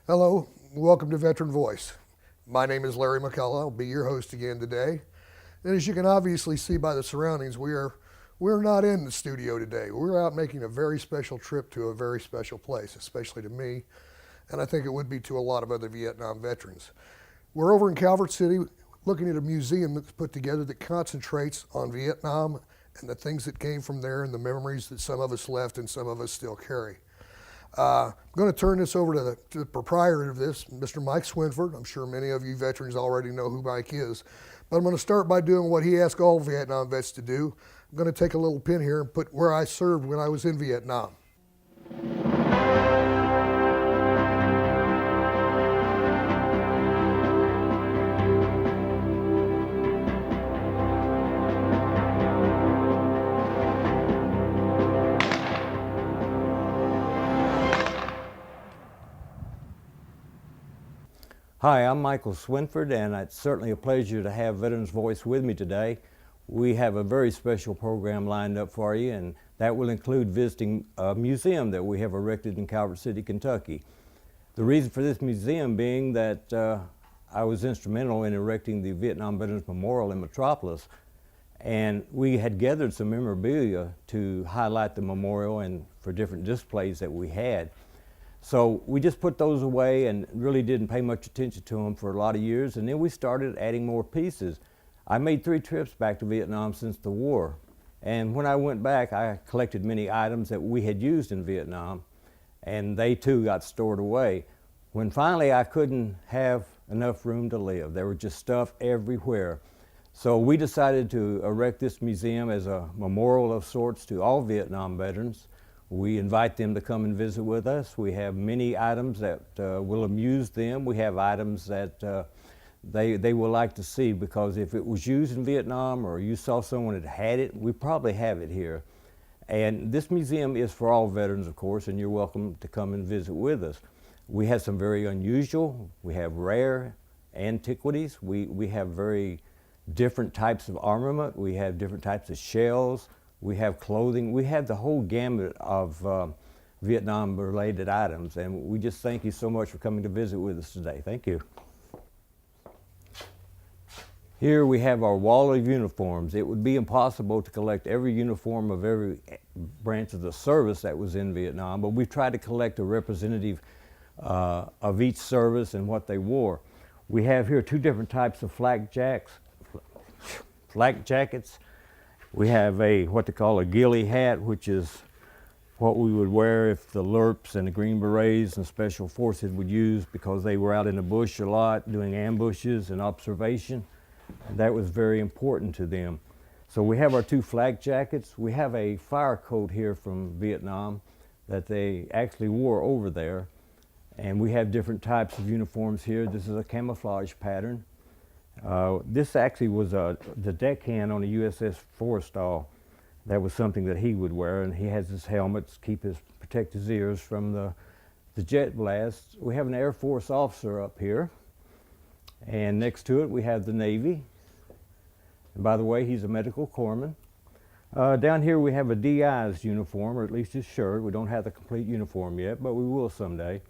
Hello, welcome to Veteran Voice. My name is Larry McCullaugh. I'll be your host again today. And as you can obviously see by the surroundings, we're not in the studio today. We're out making a very special trip to a very special place, especially to me, and I think it would be to a lot of other Vietnam veterans. We're over in Calvert City looking at a museum that's put together that concentrates on Vietnam and the things that came from there and the memories that some of us left and some of us still carry. I'm going to turn this over to the proprietor of this, Mr. Mike Swinford. I'm sure many of you veterans already know who Mike is. But I'm going to start by doing what he asked all Vietnam vets to do. I'm going to take a little pin here and put where I served when I was in Vietnam. Hi, I'm Michael Swinford, and it's certainly a pleasure to have Veterans Voice with me today. We have a very special program lined up for you, and that will include visiting a museum that we have erected in Calvert City, Kentucky. The reason for this museum being that I was instrumental in erecting the Vietnam Veterans Memorial in Metropolis, and we had gathered some memorabilia to highlight the memorial and for different displays that we had. So we just put those away and really didn't pay much attention to them for a lot of years, and then we started adding more pieces. I made 3 trips back to Vietnam since the war, and when I went back I collected many items that we had used in Vietnam, and they too got stored away. When finally I couldn't have enough room to live, there was just stuff everywhere. So we decided to erect this museum as a memorial of sorts to all Vietnam veterans. We invite them to come and visit with us. We have many items that will amuse them. We have items that they will like to see, because if it was used in Vietnam or you saw someone that had it, we probably have it here. And this museum is for all veterans, of course, and you're welcome to come and visit with us. We have some very unusual, we have rare antiquities, we have very different types of armament, we have different types of shells, we have clothing, we have the whole gamut of Vietnam-related items, and we just thank you so much for coming to visit with us today. Thank you. Here we have our wall of uniforms. It would be impossible to collect every uniform of every branch of the service that was in Vietnam, but we tried to collect a representative of each service and what they wore. We have here 2 different types of flak jackets. We have what they call a ghillie hat, which is what we would wear if the LRPs and the Green Berets and Special Forces would use, because they were out in the bush a lot doing ambushes and observation. And that was very important to them. So we have our 2 flak jackets. We have a fire coat here from Vietnam that they actually wore over there. And we have different types of uniforms here. This is a camouflage pattern. This actually was the deckhand on the USS Forrestal. That was something that he would wear, and he has his helmets to protect his ears from the jet blasts. We have an Air Force officer up here, and next to it we have the Navy. And by the way, he's a medical corpsman. Down here we have a DI's uniform, or at least his shirt. We don't have the complete uniform yet, but we will someday.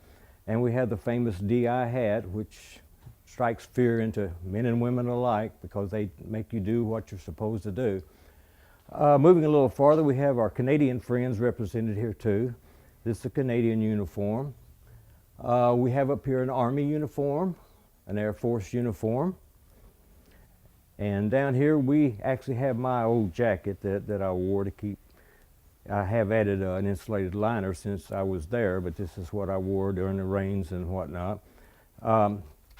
And we have the famous DI hat, which strikes fear into men and women alike, because they make you do what you're supposed to do. Moving a little farther, we have our Canadian friends represented here too. This is a Canadian uniform. We have up here an Army uniform, an Air Force uniform. And down here we actually have my old jacket that I wore to keep. I have added an insulated liner since I was there, but this is what I wore during the rains and whatnot.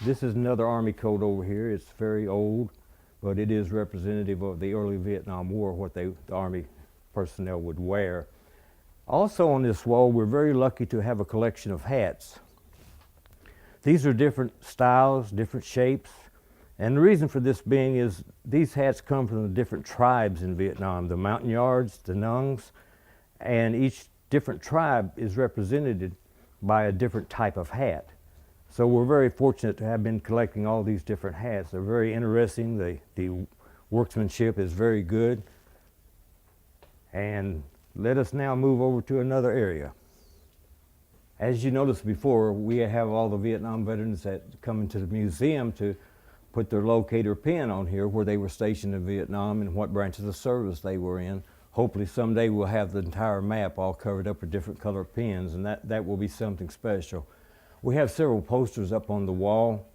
This is another Army coat over here. It's very old, but it is representative of the early Vietnam War, what the Army personnel would wear. Also on this wall, we're very lucky to have a collection of hats. These are different styles, different shapes, and the reason for this being is these hats come from the different tribes in Vietnam, the Montagnards, the Nungs, and each different tribe is represented by a different type of hat. So we're very fortunate to have been collecting all these different hats. They're very interesting. The workmanship is very good. And let us now move over to another area. As you noticed before, we have all the Vietnam veterans that come into the museum to put their locator pin on here where they were stationed in Vietnam and what branch of the service they were in. Hopefully someday we'll have the entire map all covered up with different color pins, and that will be something special. We have several posters up on the wall.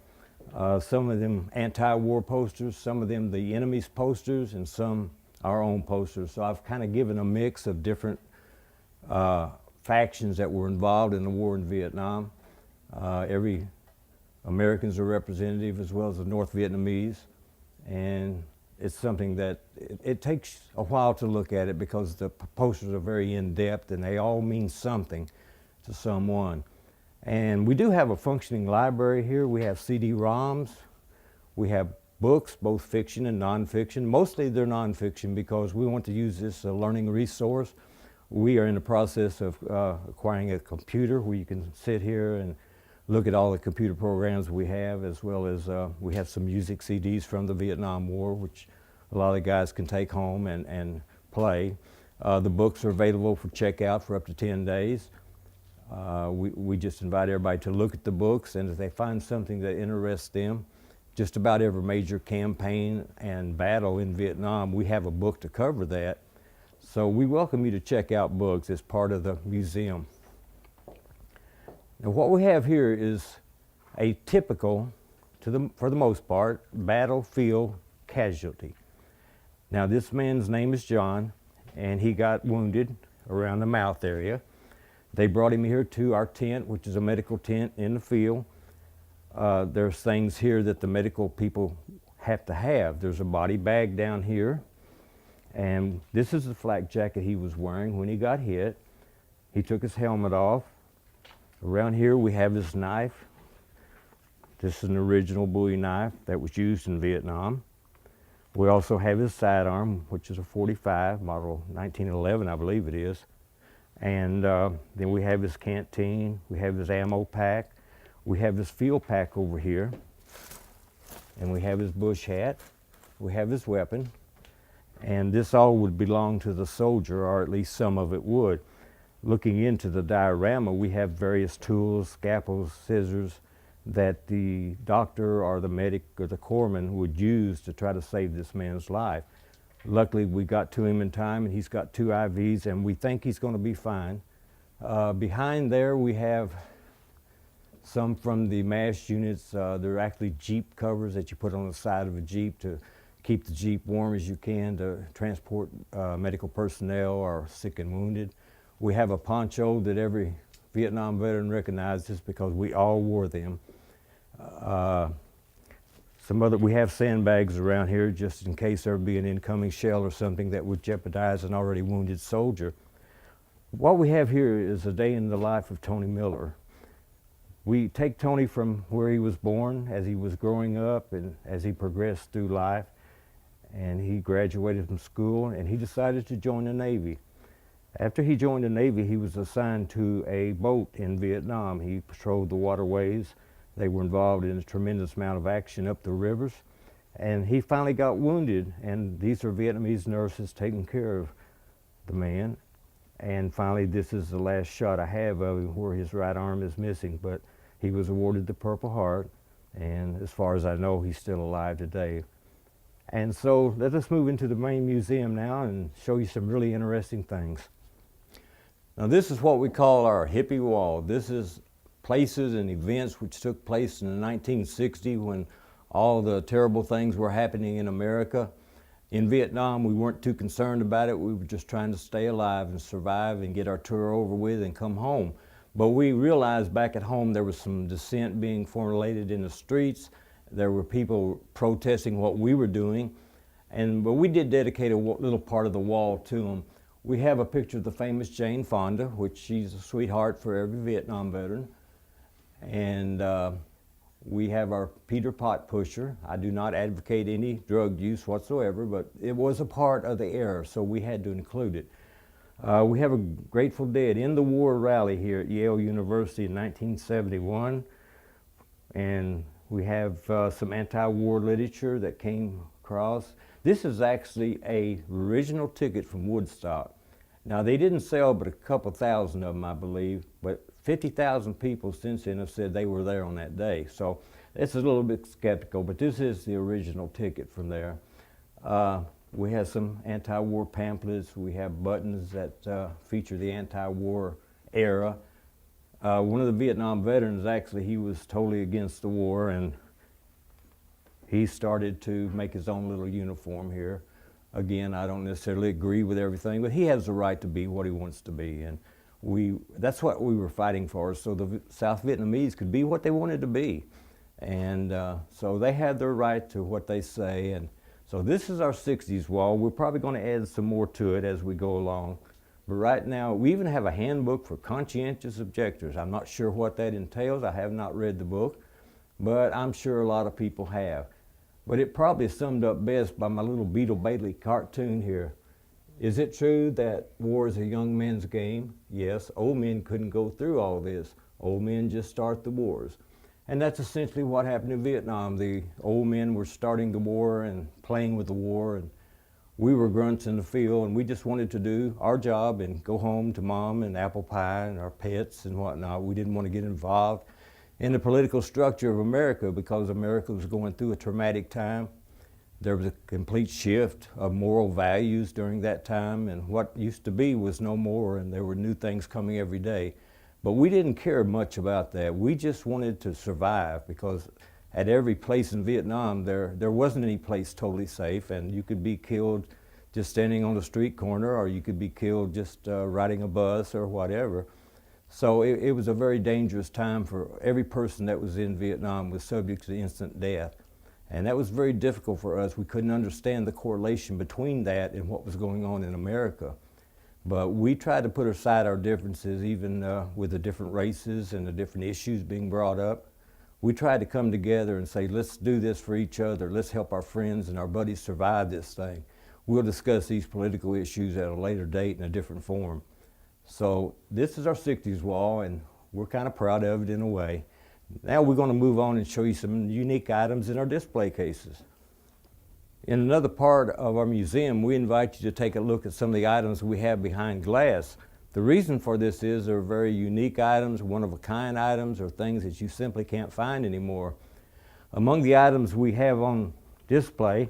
Some of them anti-war posters, some of them the enemy's posters, and some our own posters. So I've kind of given a mix of different factions that were involved in the war in Vietnam. Every Americans are representative, as well as the North Vietnamese, and it's something that it takes a while to look at it because the posters are very in-depth and they all mean something to someone. And we do have a functioning library here. We have CD-ROMs, we have books, both fiction and nonfiction. Mostly they're nonfiction because we want to use this as a learning resource. We are in the process of acquiring a computer where you can sit here and look at all the computer programs we have, as well as we have some music CDs from the Vietnam War, which a lot of the guys can take home and play. The books are available for checkout for up to 10 days. We just invite everybody to look at the books, and if they find something that interests them, just about every major campaign and battle in Vietnam, we have a book to cover that. So we welcome you to check out books as part of the museum. Now what we have here is a typical, for the most part, battlefield casualty. Now this man's name is John, and he got wounded around the mouth area. They brought him here to our tent, which is a medical tent in the field. There's things here that the medical people have to have. There's a body bag down here, and this is the flak jacket he was wearing when he got hit. He took his helmet off. Around here we have his knife. This is an original Bowie knife that was used in Vietnam. We also have his sidearm, which is a .45, model 1911, I believe it is. And then we have his canteen, we have his ammo pack, we have his field pack over here, and we have his bush hat, we have his weapon, and this all would belong to the soldier, or at least some of it would. Looking into the diorama, we have various tools, scalpels, scissors, that the doctor or the medic or the corpsman would use to try to save this man's life. Luckily, we got to him in time, and he's got 2 IVs, and we think he's going to be fine. Behind there, we have some from the MASH units. They're actually Jeep covers that you put on the side of a Jeep to keep the Jeep warm as you can to transport medical personnel or sick and wounded. We have a poncho that every Vietnam veteran recognizes because we all wore them. We have sandbags around here just in case there would be an incoming shell or something that would jeopardize an already wounded soldier. What we have here is a day in the life of Tony Miller. We take Tony from where he was born, as he was growing up and as he progressed through life, and he graduated from school and he decided to join the Navy. After he joined the Navy, he was assigned to a boat in Vietnam. He patrolled the waterways. They were involved in a tremendous amount of action up the rivers. And he finally got wounded, and these are Vietnamese nurses taking care of the man. And finally, this is the last shot I have of him where his right arm is missing, but he was awarded the Purple Heart, and as far as I know, he's still alive today. And so let us move into the main museum now and show you some really interesting things. Now this is what we call our hippie wall. This is places and events which took place in the 1960s when all the terrible things were happening in America. In Vietnam, we weren't too concerned about it. We were just trying to stay alive and survive and get our tour over with and come home. But we realized back at home there was some dissent being formulated in the streets. There were people protesting what we were doing. But we did dedicate a little part of the wall to them. We have a picture of the famous Jane Fonda, which she's a sweetheart for every Vietnam veteran. And we have our Peter Pot Pusher. I do not advocate any drug use whatsoever, but it was a part of the era, so we had to include it. We have a Grateful Dead in the War rally here at Yale University in 1971. And we have some anti-war literature that came across. This is actually an original ticket from Woodstock. Now, they didn't sell but a couple thousand of them, I believe, but 50,000 people since then have said they were there on that day. So it's a little bit skeptical, but this is the original ticket from there. We have some anti-war pamphlets. We have buttons that feature the anti-war era. One of the Vietnam veterans, actually, he was totally against the war, and he started to make his own little uniform here. Again, I don't necessarily agree with everything, but he has the right to be what he wants to be, and that's what we were fighting for, so the South Vietnamese could be what they wanted to be. And so they had their right to what they say, and so this is our 60s wall. We're probably going to add some more to it as we go along. But right now, we even have a handbook for conscientious objectors. I'm not sure what that entails. I have not read the book, but I'm sure a lot of people have. But it probably summed up best by my little Beetle Bailey cartoon here. Is it true that war is a young man's game? Yes, old men couldn't go through all this. Old men just start the wars. And that's essentially what happened in Vietnam. The old men were starting the war and playing with the war, and we were grunts in the field, and we just wanted to do our job and go home to mom and apple pie and our pets and whatnot. We didn't want to get involved in the political structure of America because America was going through a traumatic time. There was a complete shift of moral values during that time, and what used to be was no more, and there were new things coming every day. But we didn't care much about that. We just wanted to survive, because at every place in Vietnam, there wasn't any place totally safe, and you could be killed just standing on the street corner, or you could be killed just riding a bus or whatever. So it was a very dangerous time for every person that was in Vietnam was subject to instant death. And that was very difficult for us. We couldn't understand the correlation between that and what was going on in America. But we tried to put aside our differences, even with the different races and the different issues being brought up. We tried to come together and say, let's do this for each other. Let's help our friends and our buddies survive this thing. We'll discuss these political issues at a later date in a different form. So this is our 60s wall, and we're kind of proud of it in a way. Now we're going to move on and show you some unique items in our display cases. In another part of our museum, we invite you to take a look at some of the items we have behind glass. The reason for this is they're very unique items, one-of-a-kind items, or things that you simply can't find anymore. Among the items we have on display,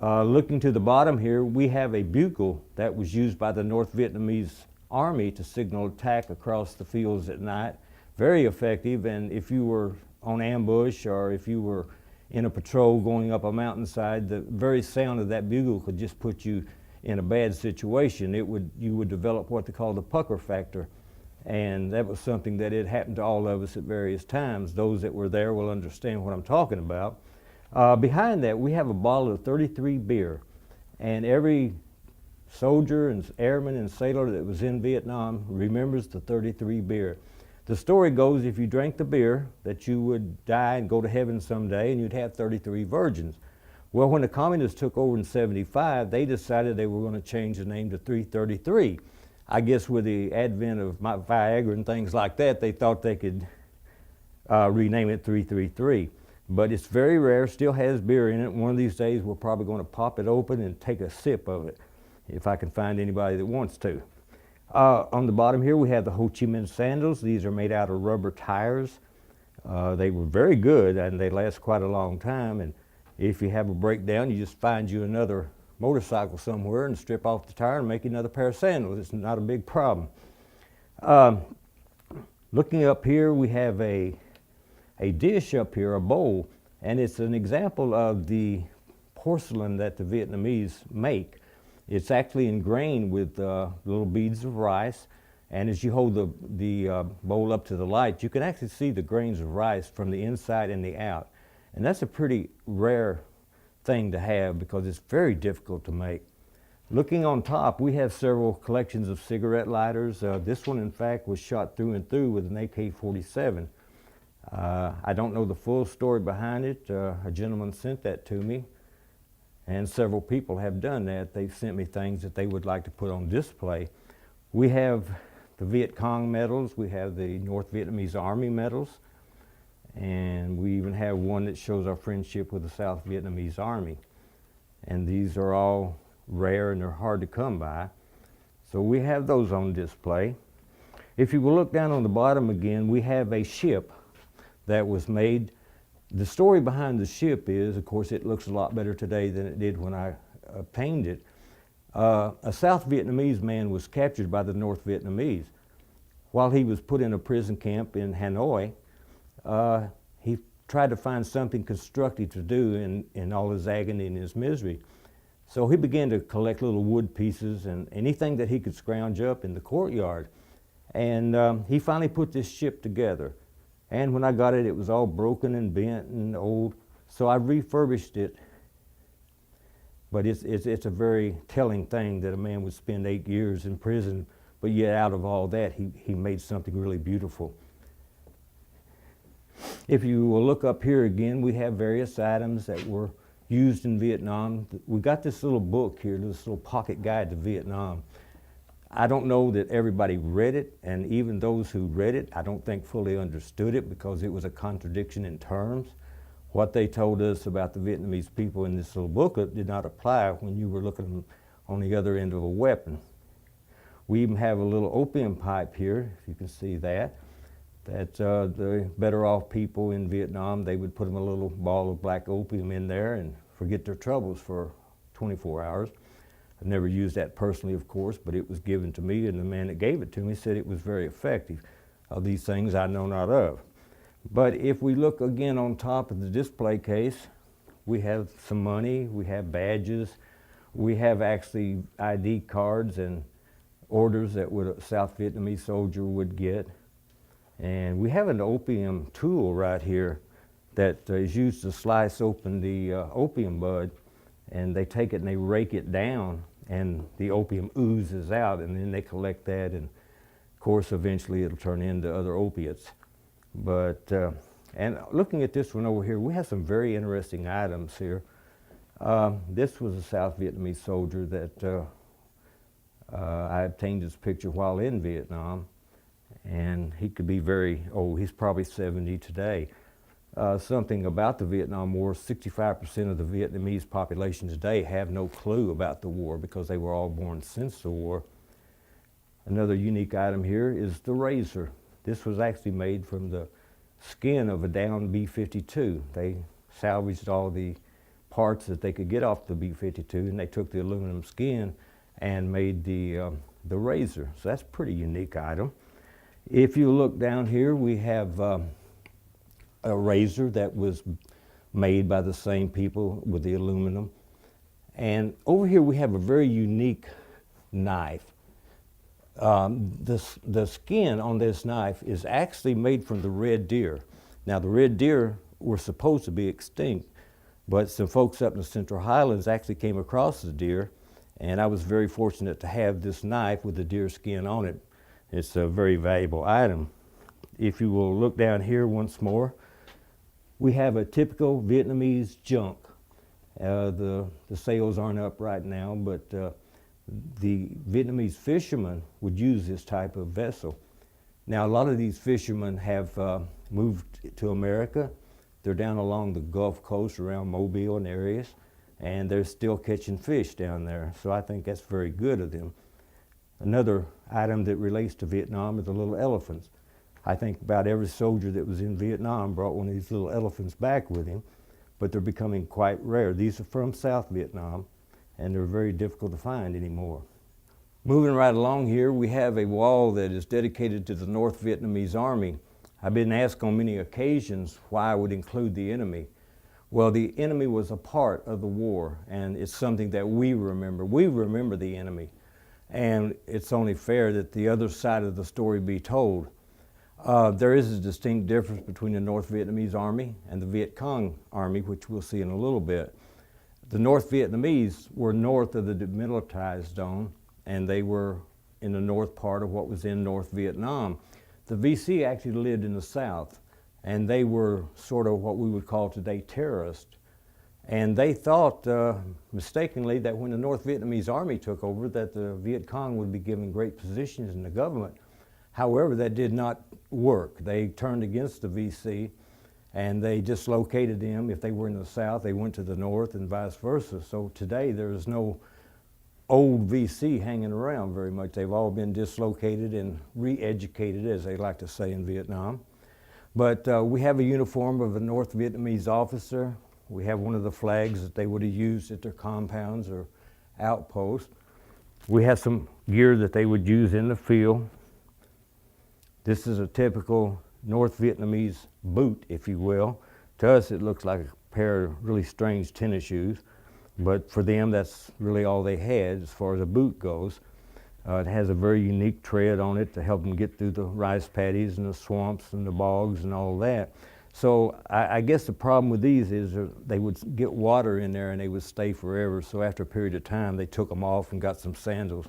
looking to the bottom here, we have a bugle that was used by the North Vietnamese Army to signal attack across the fields at night. Very effective, and if you were on ambush or if you were in a patrol going up a mountainside, the very sound of that bugle could just put you in a bad situation. You would develop what they call the pucker factor, and that was something that had happened to all of us at various times. Those that were there will understand what I'm talking about. Behind that, we have a bottle of 33 beer, and every soldier and airman and sailor that was in Vietnam remembers the 33 beer. The story goes, if you drank the beer, that you would die and go to heaven someday, and you'd have 33 virgins. Well, when the communists took over in '75, they decided they were going to change the name to 333. I guess with the advent of Viagra and things like that, they thought they could rename it 333. But it's very rare, still has beer in it. One of these days, we're probably going to pop it open and take a sip of it, if I can find anybody that wants to. On the bottom here, we have the Ho Chi Minh sandals. These are made out of rubber tires. They were very good, and they last quite a long time. And if you have a breakdown, you just find you another motorcycle somewhere and strip off the tire and make another pair of sandals. It's not a big problem. Looking up here, we have a dish up here, a bowl, and it's an example of the porcelain that the Vietnamese make. It's actually ingrained with little beads of rice, and as you hold the bowl up to the light, you can actually see the grains of rice from the inside and the out. And that's a pretty rare thing to have because it's very difficult to make. Looking on top, we have several collections of cigarette lighters. This one, in fact, was shot through and through with an AK-47. I don't know the full story behind it. A gentleman sent that to me, and several people have done that. They've sent me things that they would like to put on display. We have the Viet Cong medals, we have the North Vietnamese Army medals, and we even have one that shows our friendship with the South Vietnamese Army. And these are all rare and they're hard to come by. So we have those on display. If you will look down on the bottom again, we have a ship that was made. The story behind the ship is, of course, it looks a lot better today than it did when I obtained it. A South Vietnamese man was captured by the North Vietnamese. While he was put in a prison camp in Hanoi, he tried to find something constructive to do in all his agony and his misery. So he began to collect little wood pieces and anything that he could scrounge up in the courtyard. And he finally put this ship together. And when I got it, it was all broken and bent and old. So I refurbished it. But it's a very telling thing that a man would spend 8 years in prison, but yet out of all that, he made something really beautiful. If you will look up here again, we have various items that were used in Vietnam. We got this little book here, this little pocket guide to Vietnam. I don't know that everybody read it, and even those who read it, I don't think fully understood it because it was a contradiction in terms. What they told us about the Vietnamese people in this little booklet did not apply when you were looking on the other end of a weapon. We even have a little opium pipe here, if you can see that the better off people in Vietnam, they would put them a little ball of black opium in there and forget their troubles for 24 hours. I've never used that personally, of course, but it was given to me, and the man that gave it to me said it was very effective. These things I know not of. But if we look again on top of the display case, we have some money, we have badges, we have actually ID cards and orders that a South Vietnamese soldier would get. And we have an opium tool right here that is used to slice open the opium bud, and they take it and they rake it down, and the opium oozes out, and then they collect that, and of course eventually it'll turn into other opiates. But and looking at this one over here, we have some very interesting items here. This was a South Vietnamese soldier that I obtained his picture while in Vietnam, and he could be very old. He's probably 70 today. Something about the Vietnam War, 65% of the Vietnamese population today have no clue about the war because they were all born since the war. Another unique item here is the razor. This was actually made from the skin of a downed B-52. They salvaged all the parts that they could get off the B-52, and they took the aluminum skin and made the razor. So that's a pretty unique item. If you look down here, we have a razor that was made by the same people with the aluminum. And over here we have a very unique knife. The skin on this knife is actually made from the red deer. Now the red deer were supposed to be extinct, but some folks up in the Central Highlands actually came across the deer, and I was very fortunate to have this knife with the deer skin on it. It's a very valuable item. If you will look down here once more, we have a typical Vietnamese junk. The sails aren't up right now, but the Vietnamese fishermen would use this type of vessel. Now a lot of these fishermen have moved to America. They're down along the Gulf Coast around Mobile and areas, and they're still catching fish down there. So I think that's very good of them. Another item that relates to Vietnam is the little elephants. I think about every soldier that was in Vietnam brought one of these little elephants back with him, but they're becoming quite rare. These are from South Vietnam, and they're very difficult to find anymore. Moving right along here, we have a wall that is dedicated to the North Vietnamese Army. I've been asked on many occasions why I would include the enemy. Well, the enemy was a part of the war, and it's something that we remember. We remember the enemy, and it's only fair that the other side of the story be told. There is a distinct difference between the North Vietnamese Army and the Viet Cong Army, which we'll see in a little bit. The North Vietnamese were north of the demilitarized zone, and they were in the north part of what was in North Vietnam. The VC actually lived in the south, and they were sort of what we would call today terrorists. And they thought mistakenly that when the North Vietnamese Army took over that the Viet Cong would be given great positions in the government. However, that did not work. They turned against the VC, and they dislocated them. If they were in the south, they went to the north and vice versa. So today there is no old VC hanging around very much. They've all been dislocated and re-educated, as they like to say in Vietnam. But we have a uniform of a North Vietnamese officer. We have one of the flags that they would have used at their compounds or outposts. We have some gear that they would use in the field. This is a typical North Vietnamese boot, if you will. To us, it looks like a pair of really strange tennis shoes, but for them, that's really all they had as far as a boot goes. It has a very unique tread on it to help them get through the rice paddies and the swamps and the bogs and all that. So I guess the problem with these is they would get water in there and they would stay forever. So after a period of time, they took them off and got some sandals.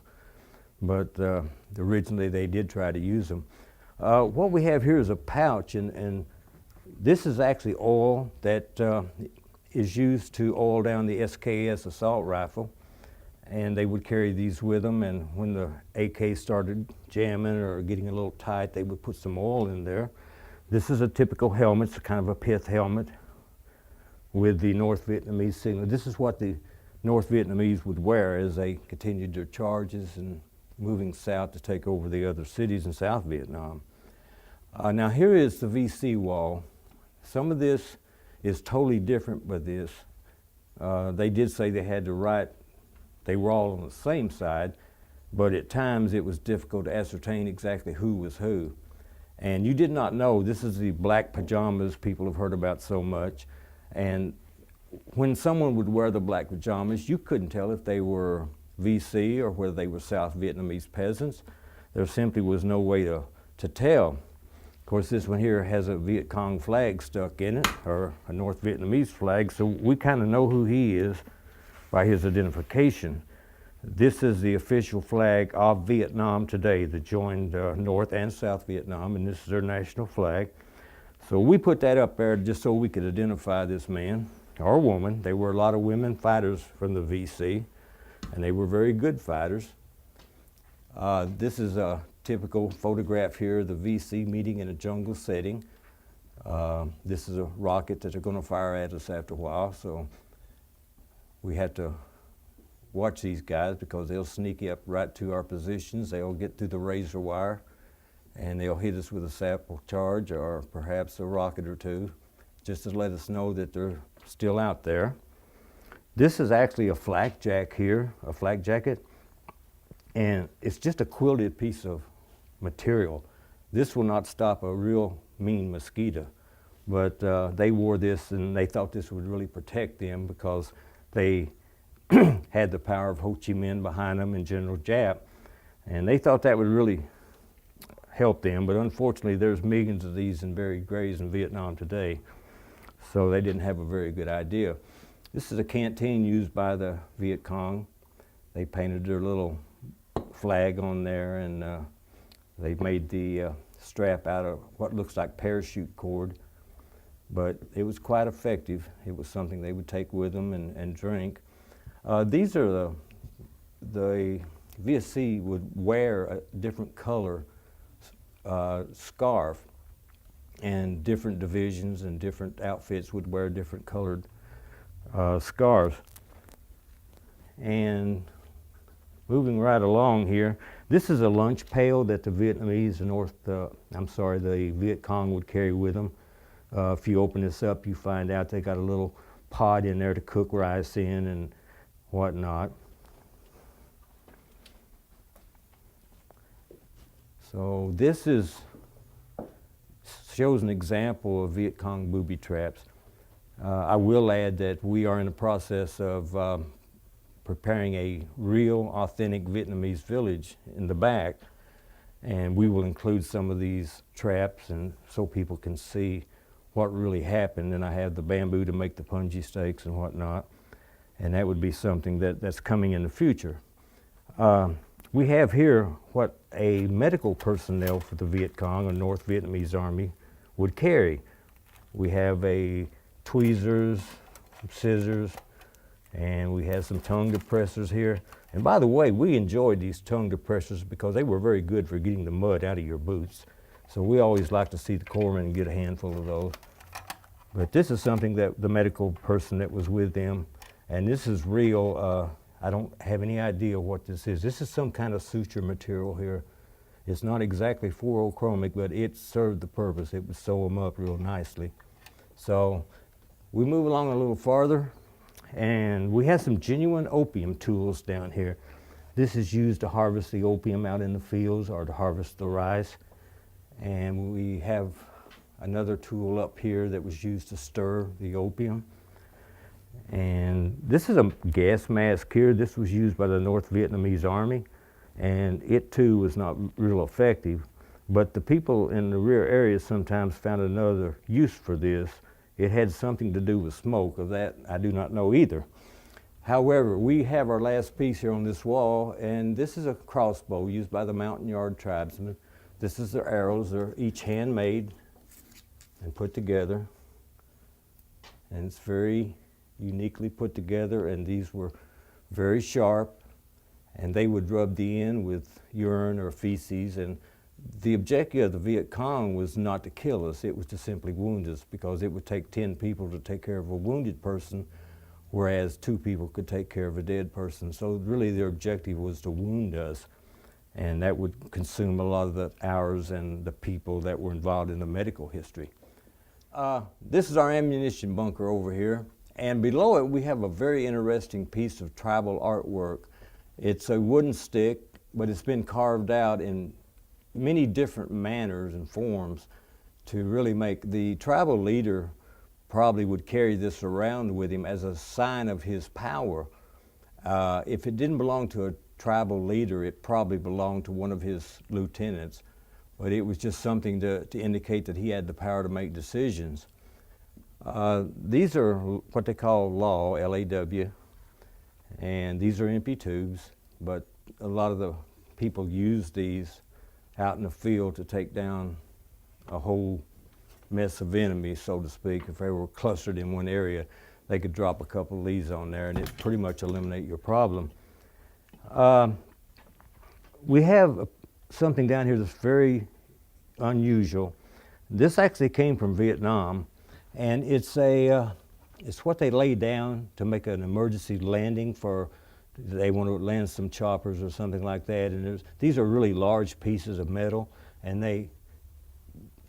But originally they did try to use them. What we have here is a pouch, and this is actually oil that is used to oil down the SKS assault rifle. And they would carry these with them, and when the AK started jamming or getting a little tight, they would put some oil in there. This is a typical helmet. It's kind of a pith helmet with the North Vietnamese signal. This is what the North Vietnamese would wear as they continued their charges and moving south to take over the other cities in South Vietnam. Now here is the VC wall. Some of this is totally different by this. They did say they had to write. They were all on the same side, but at times it was difficult to ascertain exactly who was who. And you did not know, this is the black pajamas people have heard about so much. And when someone would wear the black pajamas, you couldn't tell if they were VC or whether they were South Vietnamese peasants. There simply was no way to tell. Of course, this one here has a Viet Cong flag stuck in it, or a North Vietnamese flag, so we kind of know who he is by his identification. This is the official flag of Vietnam today that joined North and South Vietnam, and this is their national flag. So we put that up there just so we could identify this man or woman. There were a lot of women fighters from the VC, and they were very good fighters. This is a typical photograph here of the VC meeting in a jungle setting. This is a rocket that they're going to fire at us after a while, so we have to watch these guys because they'll sneak up right to our positions. They'll get through the razor wire and they'll hit us with a sample charge or perhaps a rocket or two just to let us know that they're still out there. This is actually a flak jack here, a flak jacket, and it's just a quilted piece of material. This will not stop a real mean mosquito, but they wore this and they thought this would really protect them because they had the power of Ho Chi Minh behind them and General Giap, and they thought that would really help them, but unfortunately there's millions of these in buried graves in Vietnam today, so they didn't have a very good idea. This is a canteen used by the Viet Cong. They painted their little flag on there, and they made the strap out of what looks like parachute cord, but it was quite effective. It was something they would take with them and drink. These are the VSC would wear a different color scarf, and different divisions and different outfits would wear different colored scarves. And moving right along here, this is a lunch pail that the Vietnamese, the Viet Cong would carry with them. If you open this up, you find out they got a little pot in there to cook rice in and whatnot. So this shows an example of Viet Cong booby traps. I will add that we are in the process of preparing a real, authentic Vietnamese village in the back, and we will include some of these traps and so people can see what really happened. And I have the bamboo to make the punji stakes and whatnot, and that would be something that's coming in the future. We have here what a medical personnel for the Viet Cong or North Vietnamese Army would carry. We have tweezers, scissors, and we have some tongue depressors here. And by the way, we enjoyed these tongue depressors because they were very good for getting the mud out of your boots. So we always like to see the corpsmen get a handful of those. But this is something that the medical person that was with them, and this is real. I don't have any idea what this is. This is some kind of suture material here. It's not exactly fluorochromic, but it served the purpose. It would sew them up real nicely. So we move along a little farther, and we have some genuine opium tools down here. This is used to harvest the opium out in the fields or to harvest the rice. And we have another tool up here that was used to stir the opium. And this is a gas mask here. This was used by the North Vietnamese Army, and it too was not real effective. But the people in the rear areas sometimes found another use for this. It had something to do with smoke. Of that, I do not know either. However, we have our last piece here on this wall, and this is a crossbow used by the Mountain Yard tribesmen. This is their arrows. They're each handmade and put together, and it's very uniquely put together, and these were very sharp, and they would rub the end with urine or feces. And the objective of the Viet Cong was not to kill us, it was to simply wound us, because it would take 10 people to take care of a wounded person, whereas 2 people could take care of a dead person. So really their objective was to wound us, and that would consume a lot of the hours and the people that were involved in the medical history. This is our ammunition bunker over here, and below it we have a very interesting piece of tribal artwork. It's a wooden stick, but it's been carved out in many different manners and forms to really make the tribal leader probably would carry this around with him as a sign of his power. If it didn't belong to a tribal leader, it probably belonged to one of his lieutenants, but it was just something to indicate that he had the power to make decisions. These are what they call law, L-A-W, and these are empty tubes, but a lot of the people use these out in the field to take down a whole mess of enemies, so to speak. If they were clustered in one area, they could drop a couple of these on there and it pretty much eliminate your problem. We have something down here that's very unusual. This actually came from Vietnam, and it's what they lay down to make an emergency landing for, they want to land some choppers or something like that. And these are really large pieces of metal, and they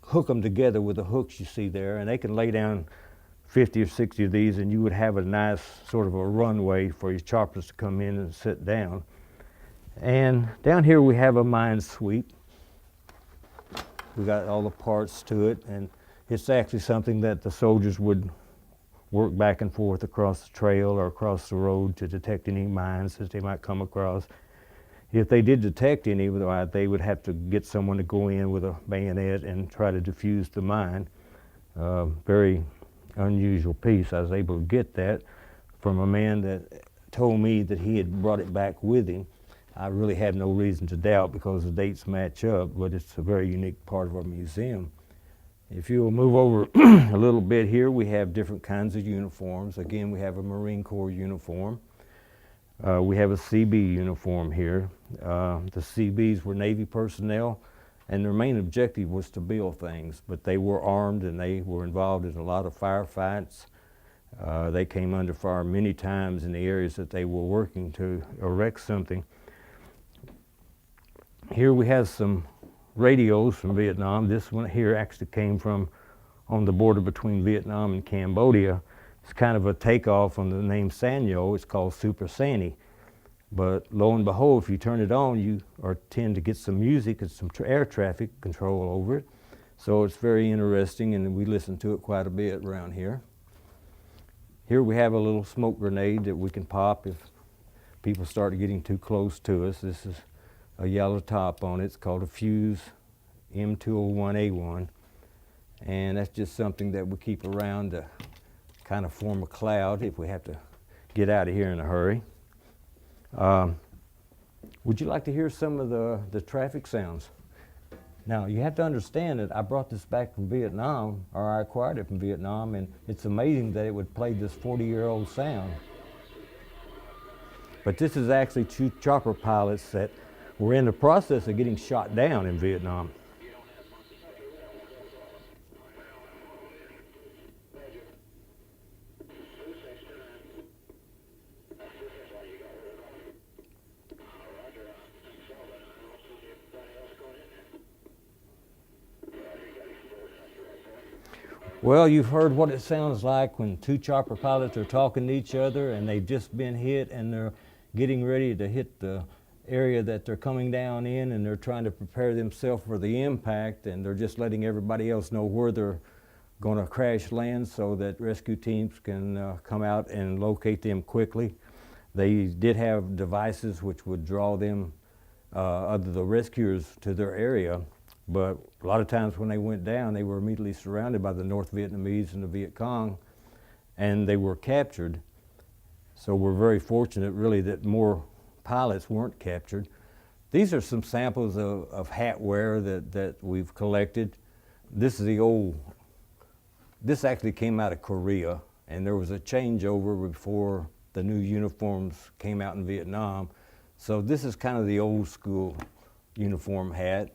hook them together with the hooks you see there, and they can lay down 50 or 60 of these, and you would have a nice sort of a runway for your choppers to come in and sit down. And down here we have a mine sweep. We got all the parts to it, and it's actually something that the soldiers would work back and forth across the trail or across the road to detect any mines that they might come across. If they did detect any, they would have to get someone to go in with a bayonet and try to defuse the mine. Very unusual piece. I was able to get that from a man that told me that he had brought it back with him. I really have no reason to doubt because the dates match up, but it's a very unique part of our museum. If you'll move over a little bit here, we have different kinds of uniforms. Again, we have a Marine Corps uniform. We have a CB uniform here. The CBs were Navy personnel, and their main objective was to build things, but they were armed and they were involved in a lot of firefights. They came under fire many times in the areas that they were working to erect something. Here we have some radios from Vietnam. This one here actually came from on the border between Vietnam and Cambodia. It's kind of a takeoff on the name Sanyo. It's called Super Sanny. But lo and behold, if you turn it on, you tend to get some music and some air traffic control over it. So it's very interesting, and we listen to it quite a bit around here. Here we have a little smoke grenade that we can pop if people start getting too close to us. This is a yellow top on it. It's called a Fuse M201A1. And that's just something that we keep around to kind of form a cloud if we have to get out of here in a hurry. Would you like to hear some of the traffic sounds? Now, you have to understand that I brought this back from Vietnam, or I acquired it from Vietnam, and it's amazing that it would play this 40-year-old sound. But this is actually 2 chopper pilots that were in the process of getting shot down in Vietnam. Well, you've heard what it sounds like when two chopper pilots are talking to each other and they've just been hit and they're getting ready to hit the area that they're coming down in, and they're trying to prepare themselves for the impact, and they're just letting everybody else know where they're going to crash land so that rescue teams can come out and locate them quickly. They did have devices which would draw them, the rescuers, to their area, but a lot of times when they went down, they were immediately surrounded by the North Vietnamese and the Viet Cong, and they were captured. So we're very fortunate, really, that more pilots weren't captured. These are some samples of hat wear that we've collected. This is the old, this actually came out of Korea, and there was a changeover before the new uniforms came out in Vietnam. So this is kind of the old school uniform hat.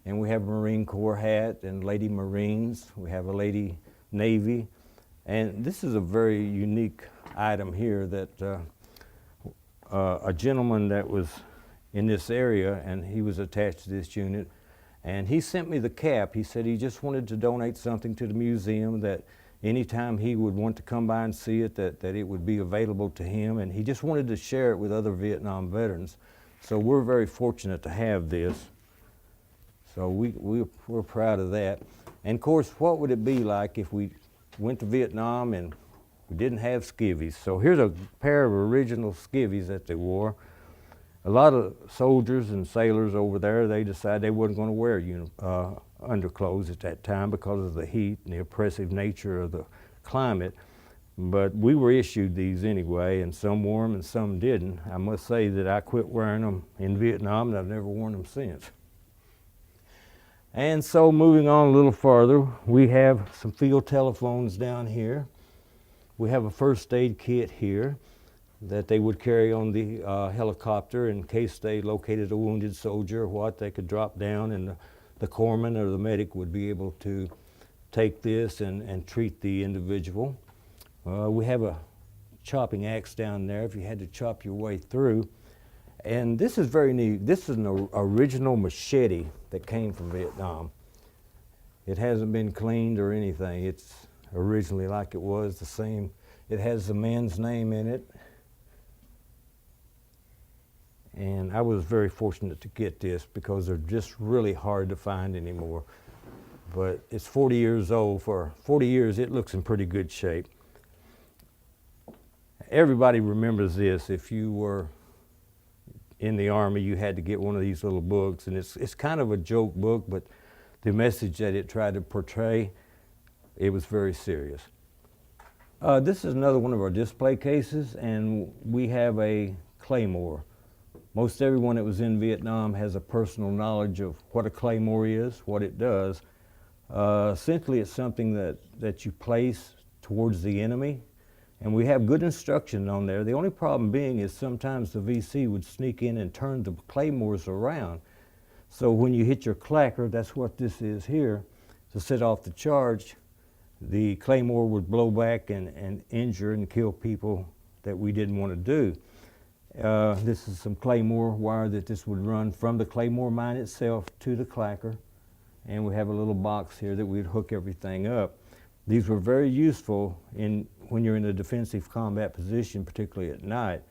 And we have a Marine Corps hat and Lady Marines. We have a Lady Navy. And this is a very unique item here that a gentleman that was in this area, and he was attached to this unit, and he sent me the cap. He said he just wanted to donate something to the museum, that anytime he would want to come by and see it, that it would be available to him, and he just wanted to share it with other Vietnam veterans. So we're very fortunate to have this. So we're proud of that. And of course, what would it be like if we went to Vietnam and we didn't have skivvies? So here's a pair of original skivvies that they wore. A lot of soldiers and sailors over there, they decided they wasn't going to wear underclothes at that time because of the heat and the oppressive nature of the climate. But we were issued these anyway, and some wore them and some didn't. I must say that I quit wearing them in Vietnam, and I've never worn them since. And so moving on a little farther, we have some field telephones down here. We have a first aid kit here that they would carry on the helicopter in case they located a wounded soldier or what. They could drop down, and the corpsman or the medic would be able to take this and treat the individual. We have a chopping axe down there if you had to chop your way through. And this is very neat. This is an original machete that came from Vietnam. It hasn't been cleaned or anything. It's originally like it was, the same. It has the man's name in it. And I was very fortunate to get this because they're just really hard to find anymore. But it's 40 years old. For 40 years, it looks in pretty good shape. Everybody remembers this. If you were in the Army, you had to get one of these little books, and it's kind of a joke book, but the message that it tried to portray, it was very serious. This is another one of our display cases, and we have a claymore. Most everyone that was in Vietnam has a personal knowledge of what a claymore is, what it does. Essentially, it's something that you place towards the enemy. And we have good instruction on there. The only problem being is sometimes the VC would sneak in and turn the claymores around. So when you hit your clacker, that's what this is here, to set off the charge, the claymore would blow back and injure and kill people that we didn't want to do. This is some claymore wire that this would run from the claymore mine itself to the clacker. And we have a little box here that we'd hook everything up. These were very useful when you're in a defensive combat position, particularly at night.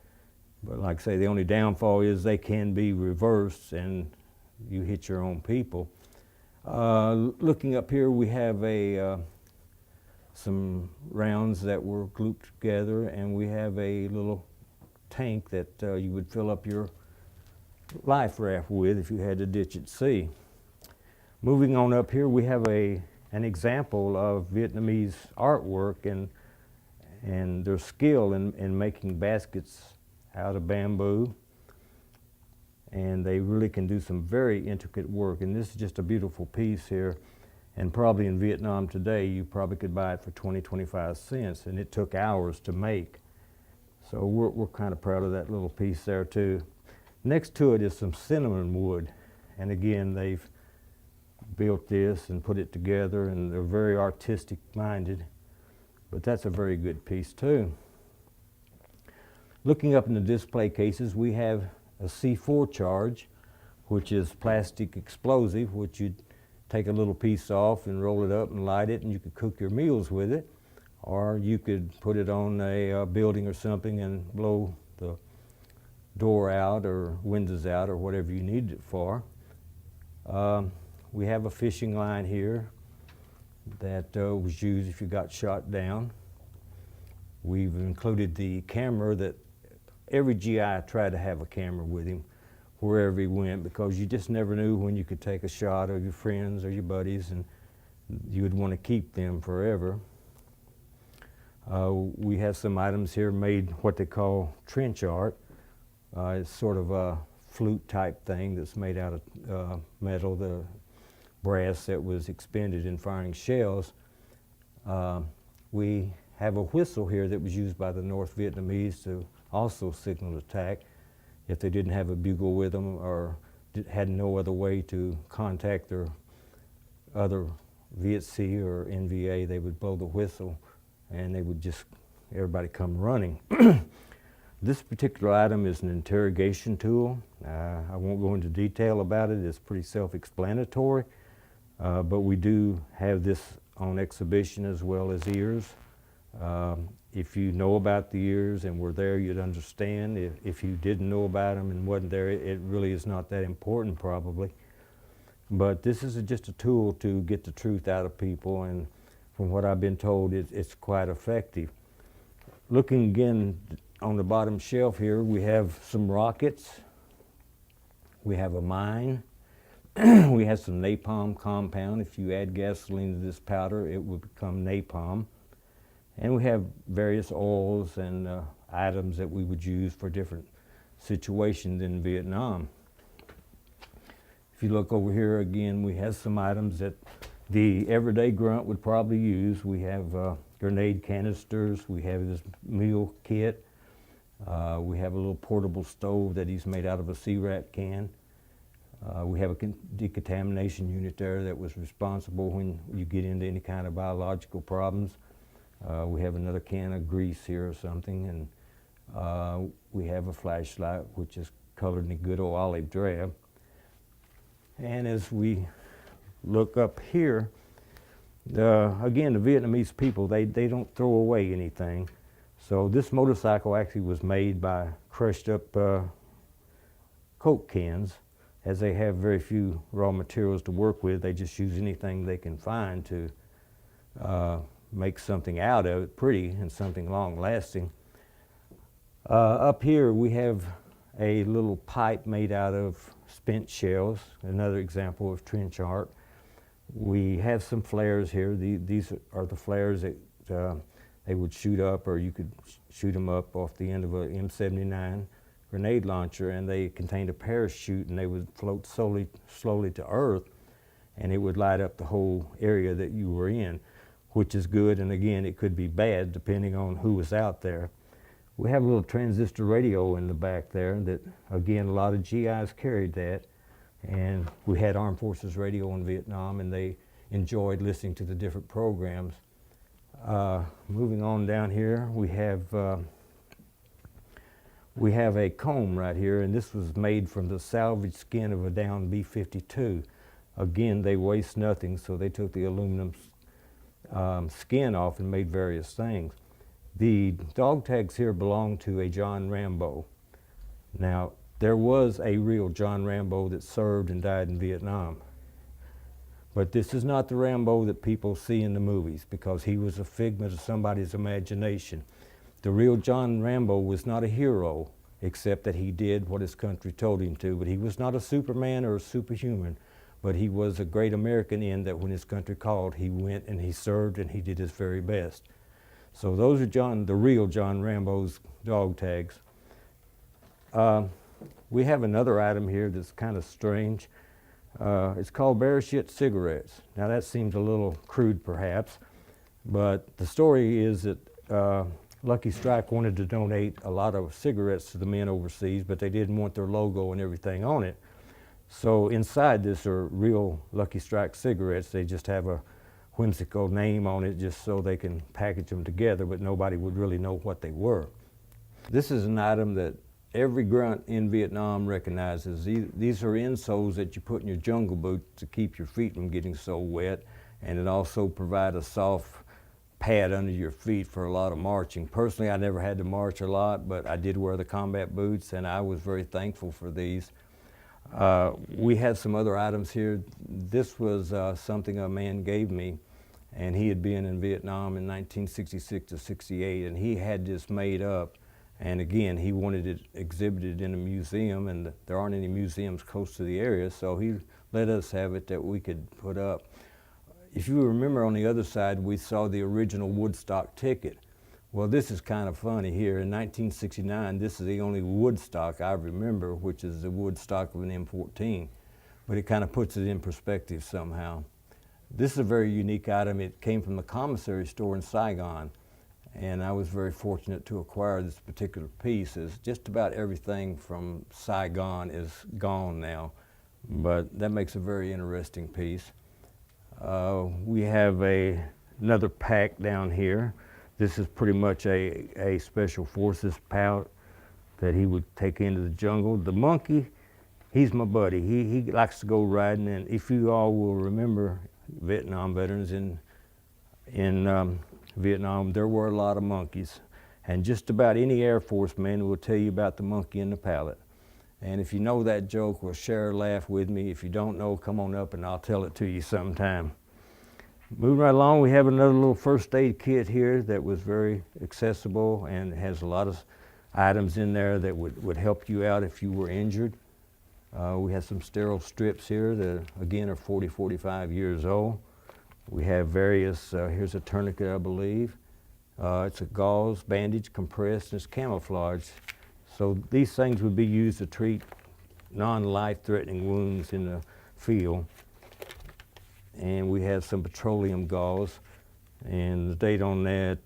But like I say, the only downfall is they can be reversed and you hit your own people. Looking up here, we have some rounds that were grouped together, and we have a little tank that you would fill up your life raft with if you had to ditch at sea. Moving on up here, we have an example of Vietnamese artwork and their skill in making baskets out of bamboo. And they really can do some very intricate work. And this is just a beautiful piece here. And probably in Vietnam today, you probably could buy it for 20, 25 cents. And it took hours to make. So we're kind of proud of that little piece there too. Next to it is some cinnamon wood. And again, they've built this and put it together, and they're very artistic minded. But that's a very good piece too. Looking up in the display cases, we have a C4 charge, which is plastic explosive, which you'd take a little piece off and roll it up and light it, and you could cook your meals with it. Or you could put it on a building or something and blow the door out or windows out or whatever you needed it for. We have a fishing line here that was used if you got shot down. We've included the camera that every GI tried to have a camera with him wherever he went, because you just never knew when you could take a shot of your friends or your buddies, and you would want to keep them forever. We have some items here made what they call trench art. It's sort of a flute type thing that's made out of metal, the brass that was expended in firing shells. We have a whistle here that was used by the North Vietnamese to also signal attack if they didn't have a bugle with them or had no other way to contact their other VC or NVA. They would blow the whistle and they would just, everybody come running. This particular item is an interrogation tool. I won't go into detail about it. It's pretty self-explanatory, but we do have this on exhibition as well as ears. If you know about the ears and were there, you'd understand. If you didn't know about them and wasn't there, it really is not that important probably. But this is just a tool to get the truth out of people, and from what I've been told, it's quite effective. Looking again on the bottom shelf here, we have some rockets, we have a mine, we have some napalm compound. If you add gasoline to this powder, it will become napalm. And we have various oils and items that we would use for different situations in Vietnam. If you look over here again, we have some items that the everyday grunt would probably use. We have grenade canisters, we have this meal kit, we have a little portable stove that he's made out of a C-rat can. We have a decontamination unit there that was responsible when you get into any kind of biological problems. We have another can of grease here or something, and we have a flashlight which is colored in a good old olive drab. And as we look up here, again, the Vietnamese people, they don't throw away anything. So this motorcycle actually was made by crushed up Coke cans. As they have very few raw materials to work with, they just use anything they can find to make something out of it pretty and something long-lasting. Up here we have a little pipe made out of spent shells, another example of trench art. We have some flares here. These are the flares that they would shoot up, or you could shoot them up off the end of a M79 grenade launcher, and they contained a parachute, and they would float slowly to earth, and it would light up the whole area that you were in, which is good, and again, it could be bad depending on who was out there. We have a little transistor radio in the back there that, again, a lot of GIs carried that, and we had Armed Forces radio in Vietnam, and they enjoyed listening to the different programs. Moving on down here, we have a comb right here, and this was made from the salvaged skin of a downed B-52. Again, they waste nothing, so they took the aluminum skin off and made various things. The dog tags here belong to a John Rambo. Now, there was a real John Rambo that served and died in Vietnam. But this is not the Rambo that people see in the movies, because he was a figment of somebody's imagination. The real John Rambo was not a hero, except that he did what his country told him to. But he was not a Superman or a superhuman, but he was a great American in that when his country called, he went and he served and he did his very best. So those are the real John Rambo's dog tags. We have another item here that's kind of strange. It's called Bear Shit cigarettes. Now that seems a little crude perhaps, but the story is that Lucky Strike wanted to donate a lot of cigarettes to the men overseas, but they didn't want their logo and everything on it. So inside this are real Lucky Strike cigarettes. They just have a whimsical name on it just so they can package them together, but nobody would really know what they were. This is an item that every grunt in Vietnam recognizes these are insoles that you put in your jungle boots to keep your feet from getting so wet, and it also provides a soft pad under your feet for a lot of marching. Personally, I never had to march a lot, but I did wear the combat boots, and I was very thankful for these. We had some other items here. This was something a man gave me, and he had been in Vietnam in 1966 to 68, and he had this made up. And again, he wanted it exhibited in a museum, and there aren't any museums close to the area, so he let us have it that we could put up. If you remember, on the other side, we saw the original Woodstock ticket. Well, this is kind of funny here. In 1969, this is the only Woodstock I remember, which is the Woodstock of an M14. But it kind of puts it in perspective somehow. This is a very unique item. It came from the commissary store in Saigon, and I was very fortunate to acquire this particular piece. As just about everything from Saigon is gone now, but that makes a very interesting piece. We have another pack down here. This is pretty much a Special Forces pouch that he would take into the jungle. The monkey, he's my buddy. He likes to go riding, and if you all will remember, Vietnam veterans in Vietnam, there were a lot of monkeys, and just about any Air Force man will tell you about the monkey in the pallet. And if you know that joke, well, share a laugh with me. If you don't know, come on up and I'll tell it to you sometime. Moving right along, we have another little first aid kit here that was very accessible and has a lot of items in there that would help you out if you were injured. We have some sterile strips here that, again, are 40, 45 years old. We have various, here's a tourniquet, I believe. It's a gauze, bandage, compressed, and it's camouflage. So these things would be used to treat non-life-threatening wounds in the field. And we have some petroleum gauze, and the date on that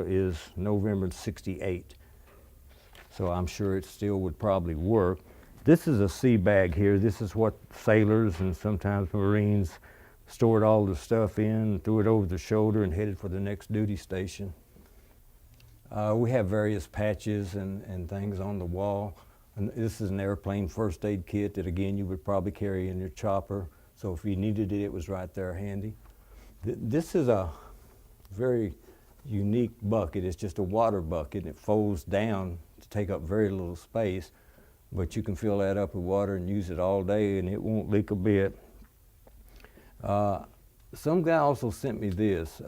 is November '68. So I'm sure it still would probably work. This is a sea bag here. This is what sailors and sometimes Marines stored all the stuff in, threw it over the shoulder, and headed for the next duty station. We have various patches and things on the wall. And this is an airplane first aid kit that, again, you would probably carry in your chopper. So if you needed it, it was right there handy. This is a very unique bucket. It's just a water bucket, and it folds down to take up very little space. But you can fill that up with water and use it all day, and it won't leak a bit. Some guy also sent me this.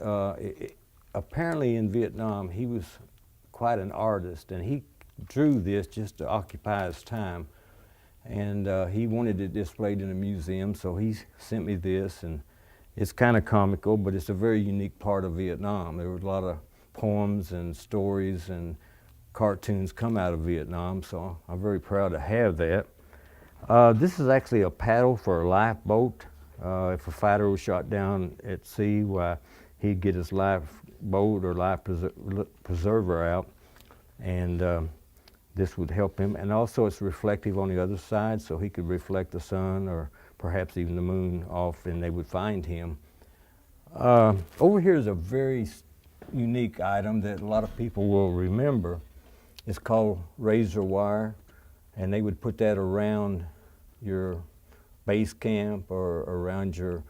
Apparently in Vietnam, he was quite an artist, and he drew this just to occupy his time. And he wanted it displayed in a museum, so he sent me this, and it's kind of comical, but it's a very unique part of Vietnam. There were a lot of poems and stories and cartoons come out of Vietnam, so I'm very proud to have that. This is actually a paddle for a lifeboat. If a fighter was shot down at sea, he'd get his lifeboat or life preserver out, and this would help him. And also it's reflective on the other side, so he could reflect the sun or perhaps even the moon off, and they would find him. Over here is a very unique item that a lot of people will remember. It's called razor wire, and they would put that around your base camp or around your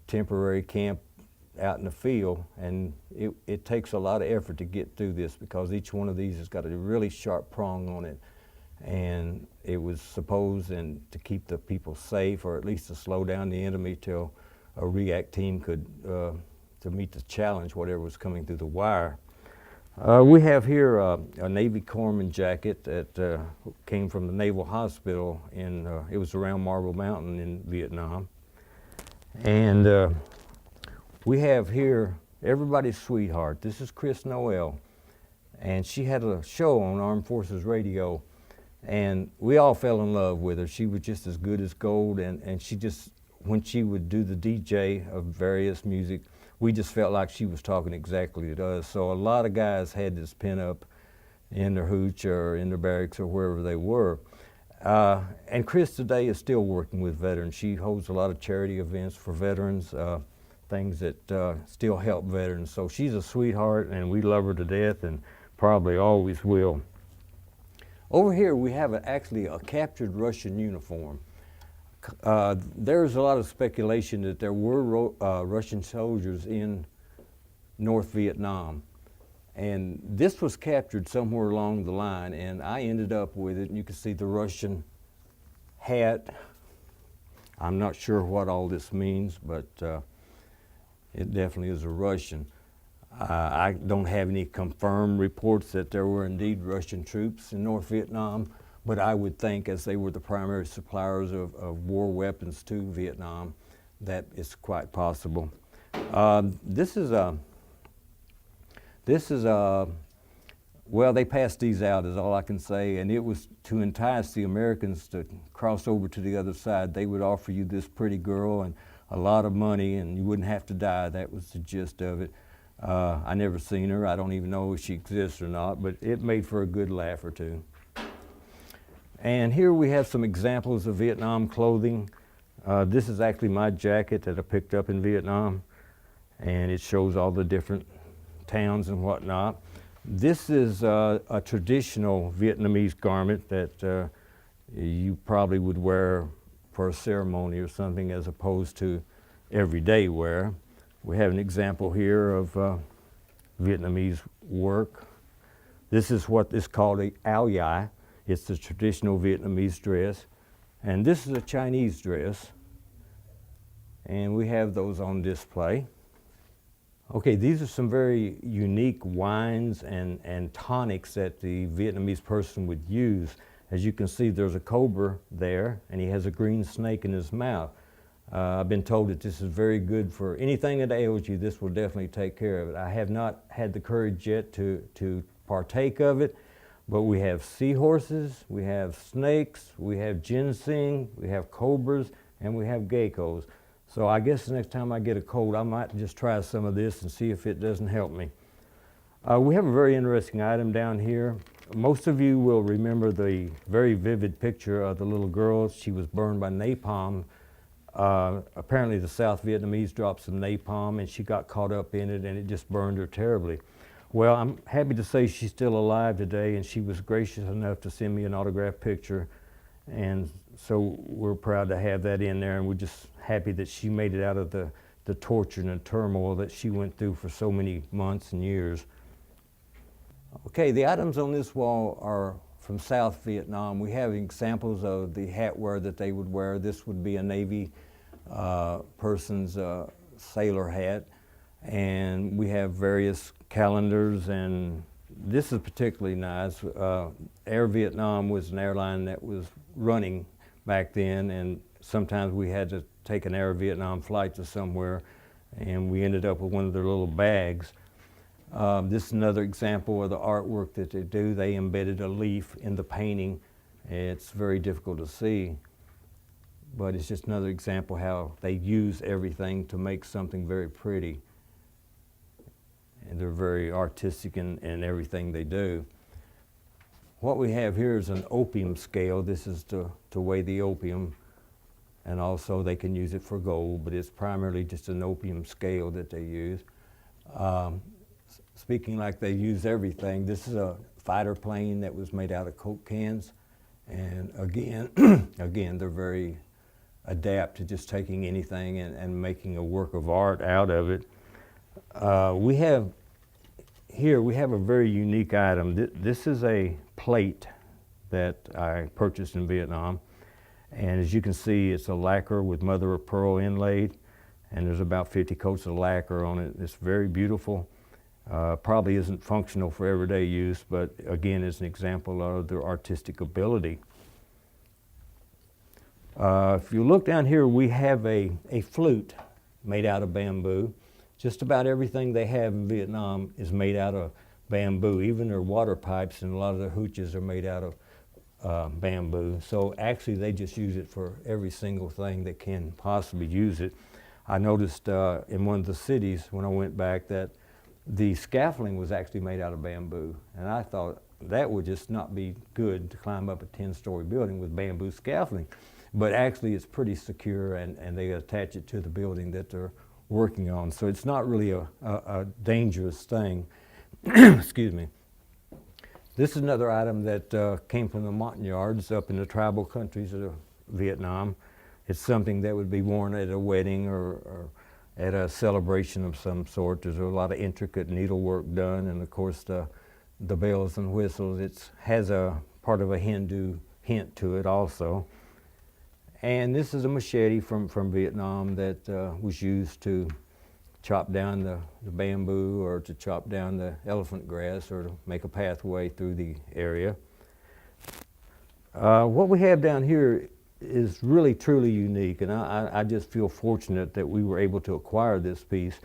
temporary camp out in the field, and it takes a lot of effort to get through this because each one of these has got a really sharp prong on it, and it was supposed to keep the people safe, or at least to slow down the enemy till a react team could to meet the challenge, whatever was coming through the wire. We have here a Navy corpsman jacket that came from the Naval Hospital it was around Marble Mountain in Vietnam. And we have here everybody's sweetheart. This is Chris Noel, and she had a show on Armed Forces Radio, and we all fell in love with her. She was just as good as gold, and she just, when she would do the DJ of various music, we just felt like she was talking exactly to us. So a lot of guys had this pin up in their hooch or in their barracks or wherever they were. And Chris today is still working with veterans. She holds a lot of charity events for veterans, things that still help veterans. So she's a sweetheart, and we love her to death and probably always will. Over here we have actually a captured Russian uniform. There's a lot of speculation that there were Russian soldiers in North Vietnam. And this was captured somewhere along the line, and I ended up with it. And you can see the Russian hat. I'm not sure what all this means, but it definitely is a Russian. I don't have any confirmed reports that there were indeed Russian troops in North Vietnam, but I would think, as they were the primary suppliers of war weapons to Vietnam, that it's quite possible. This is well, they passed these out is all I can say, and it was to entice the Americans to cross over to the other side. They would offer you this pretty girl and a lot of money, and you wouldn't have to die. That was the gist of it. I never seen her. I don't even know if she exists or not, but it made for a good laugh or two. And here we have some examples of Vietnam clothing. This is actually my jacket that I picked up in Vietnam, and it shows all the different towns and whatnot. This is a traditional Vietnamese garment that you probably would wear for a ceremony or something as opposed to everyday wear. We have an example here of Vietnamese work. This is what is called a áo dài. It's the traditional Vietnamese dress. And this is a Chinese dress. And we have those on display. Okay, these are some very unique wines and tonics that the Vietnamese person would use. As you can see, there's a cobra there, and he has a green snake in his mouth. I've been told that this is very good for anything that ails you. This will definitely take care of it. I have not had the courage yet to partake of it, but we have seahorses, we have snakes, we have ginseng, we have cobras, and we have geckos. So I guess the next time I get a cold, I might just try some of this and see if it doesn't help me. We have a very interesting item down here. Most of you will remember the very vivid picture of the little girl. She was burned by napalm. Apparently the South Vietnamese dropped some napalm and she got caught up in it and it just burned her terribly. Well, I'm happy to say she's still alive today, and she was gracious enough to send me an autographed picture. And so we're proud to have that in there, and we're just happy that she made it out of the torture and the turmoil that she went through for so many months and years. Okay, the items on this wall are from South Vietnam. We have examples of the hat wear that they would wear. This would be a Navy person's sailor hat. And we have various calendars, and this is particularly nice. Air Vietnam was an airline that was running back then, and sometimes we had to take an Air Vietnam flight to somewhere, and we ended up with one of their little bags. This is another example of the artwork that they do. They embedded a leaf in the painting. It's very difficult to see, but it's just another example how they use everything to make something very pretty. And they're very artistic in everything they do. What we have here is an opium scale. This is to weigh the opium, and also they can use it for gold, but it's primarily just an opium scale that they use. Speaking like they use everything, this is a fighter plane that was made out of Coke cans, and again, they're very adept to just taking anything and making a work of art out of it. We have a very unique item. This is a plate that I purchased in Vietnam, and as you can see, it's a lacquer with mother of pearl inlaid, and there's about 50 coats of lacquer on it. It's very beautiful. Probably isn't functional for everyday use, but again, it's an example of their artistic ability. If you look down here, we have a flute made out of bamboo. Just about everything they have in Vietnam is made out of bamboo. Even their water pipes and a lot of their hooches are made out of bamboo. So actually they just use it for every single thing that can possibly use it. I noticed in one of the cities when I went back that the scaffolding was actually made out of bamboo. And I thought that would just not be good to climb up a 10-story building with bamboo scaffolding. But actually it's pretty secure, and they attach it to the building that they're working on. So it's not really a dangerous thing. Excuse me. This is another item that came from the Montagnards up in the tribal countries of Vietnam. It's something that would be worn at a wedding or at a celebration of some sort. There's a lot of intricate needlework done, and of course the bells and whistles. It has a part of a Hindu hint to it also. And this is a machete from Vietnam that was used to chop down the bamboo or to chop down the elephant grass or to make a pathway through the area. What we have down here is really truly unique, and I just feel fortunate that we were able to acquire this piece.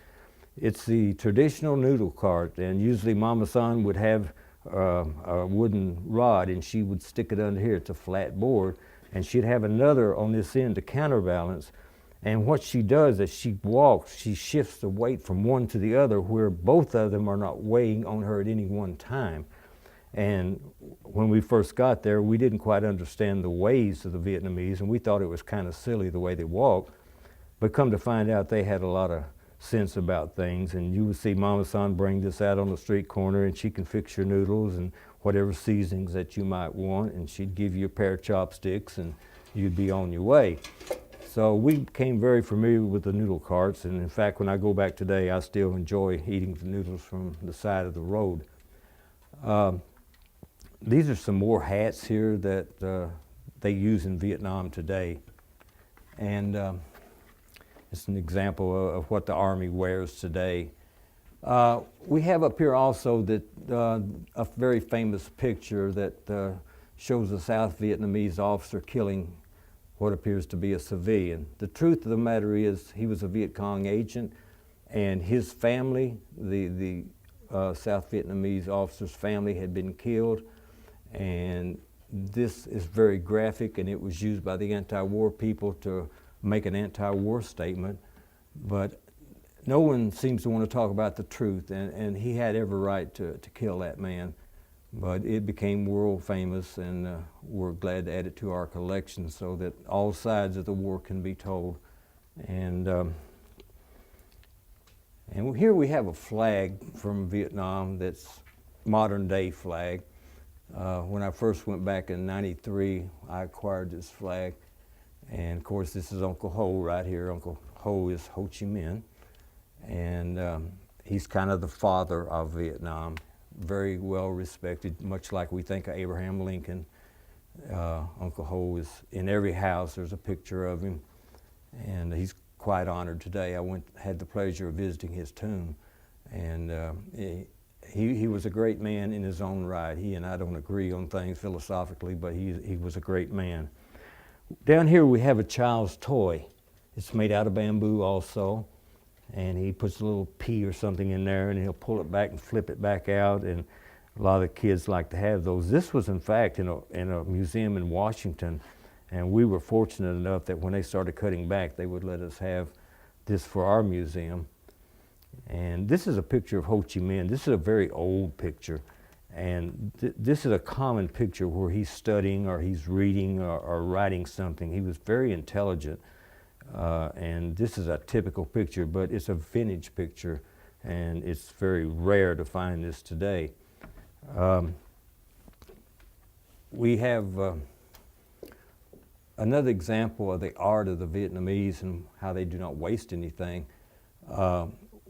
It's the traditional noodle cart, and usually Mama San would have a wooden rod and she would stick it under here. It's a flat board, and she'd have another on this end to counterbalance. And what she does as she walks, she shifts the weight from one to the other where both of them are not weighing on her at any one time. And when we first got there, we didn't quite understand the ways of the Vietnamese, and we thought it was kind of silly the way they walked. But come to find out, they had a lot of sense about things. And you would see Mama San bring this out on the street corner, and she can fix your noodles and whatever seasonings that you might want, and she'd give you a pair of chopsticks, and you'd be on your way. So we became very familiar with the noodle carts, and in fact, when I go back today, I still enjoy eating the noodles from the side of the road. These are some more hats here that they use in Vietnam today. And it's an example of what the Army wears today. We have up here also that a very famous picture that shows a South Vietnamese officer killing what appears to be a civilian. The truth of the matter is he was a Viet Cong agent, and his family, the South Vietnamese officer's family, had been killed. And this is very graphic, and it was used by the anti-war people to make an anti-war statement. But no one seems to want to talk about the truth, and he had every right to kill that man. But it became world famous, and we're glad to add it to our collection so that all sides of the war can be told. And here we have a flag from Vietnam that's modern day flag. When I first went back in '93, I acquired this flag. And of course, this is Uncle Ho right here. Uncle Ho is Ho Chi Minh. And he's kind of the father of Vietnam. Very well respected, much like we think of Abraham Lincoln. Uncle Ho is in every house. There's a picture of him, and he's quite honored today. I had the pleasure of visiting his tomb, and he was a great man in his own right. He and I don't agree on things philosophically, but he was a great man. Down here we have a child's toy. It's made out of bamboo also. And he puts a little pea or something in there, and he'll pull it back and flip it back out, and a lot of the kids like to have those. This was in fact in a museum in Washington, and we were fortunate enough that when they started cutting back, they would let us have this for our museum. And this is a picture of Ho Chi Minh. This is a very old picture, and this is a common picture where he's studying or he's reading or writing something. He was very intelligent. And this is a typical picture, but it's a vintage picture, and it's very rare to find this today. We have another example of the art of the Vietnamese and how they do not waste anything.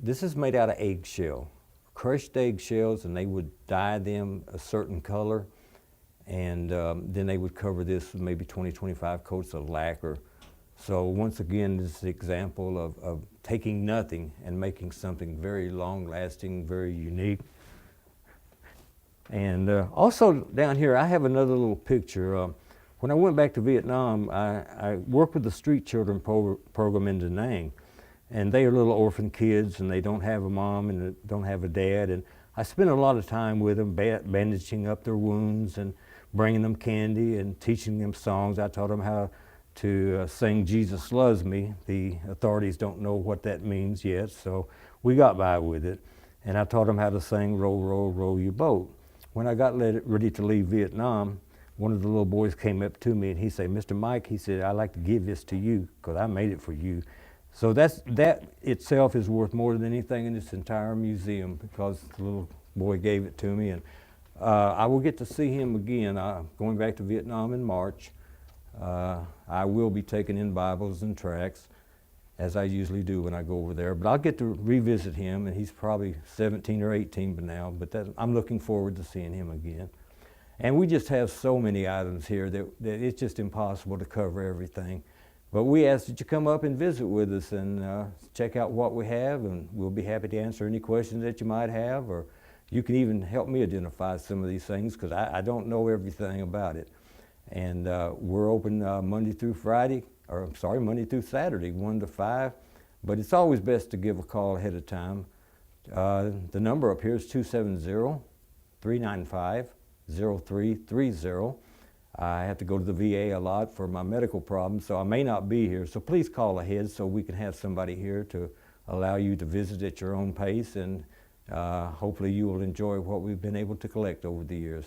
This is made out of eggshell, crushed eggshells, and they would dye them a certain color, and then they would cover this with maybe 20-25 coats of lacquer. So once again, this is an example of taking nothing and making something very long-lasting, very unique. And also down here, I have another little picture. When I went back to Vietnam, I worked with the street children program in Da Nang. And they are little orphan kids, and they don't have a mom and don't have a dad. And I spent a lot of time with them, bandaging up their wounds and bringing them candy and teaching them songs. I taught them how to sing Jesus Loves Me. The authorities don't know what that means yet, so we got by with it. And I taught them how to sing Row, Row, Row Your Boat. When I got ready to leave Vietnam, one of the little boys came up to me and he said, "Mr. Mike," he said, "I'd like to give this to you because I made it for you." So that itself is worth more than anything in this entire museum because the little boy gave it to me. And I will get to see him again. Going back to Vietnam in March. I will be taking in Bibles and tracts, as I usually do when I go over there. But I'll get to revisit him, and he's probably 17 or 18 by now, but I'm looking forward to seeing him again. And we just have so many items here that it's just impossible to cover everything. But we ask that you come up and visit with us and check out what we have, and we'll be happy to answer any questions that you might have, or you can even help me identify some of these things, because I don't know everything about it. And we're open Monday through Saturday, 1 to 5. But it's always best to give a call ahead of time. The number up here is 270-395-0330. I have to go to the VA a lot for my medical problems, so I may not be here. So please call ahead so we can have somebody here to allow you to visit at your own pace, and hopefully you will enjoy what we've been able to collect over the years.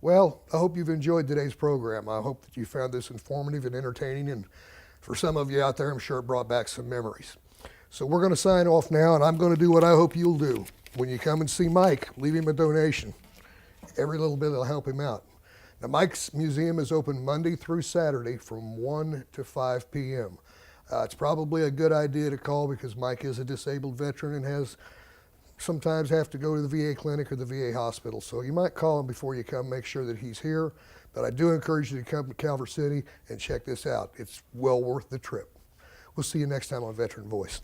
Well, I hope you've enjoyed today's program. I hope that you found this informative and entertaining, and for some of you out there, I'm sure it brought back some memories. So we're going to sign off now, and I'm going to do what I hope you'll do. When you come and see Mike, leave him a donation. Every little bit will help him out. Now, Mike's museum is open Monday through Saturday from 1 to 5 p.m. It's probably a good idea to call, because Mike is a disabled veteran and has sometimes have to go to the VA clinic or the VA hospital. So you might call him before you come, make sure that he's here. But I do encourage you to come to Calvert City and check this out. It's well worth the trip. We'll see you next time on Veteran Voice.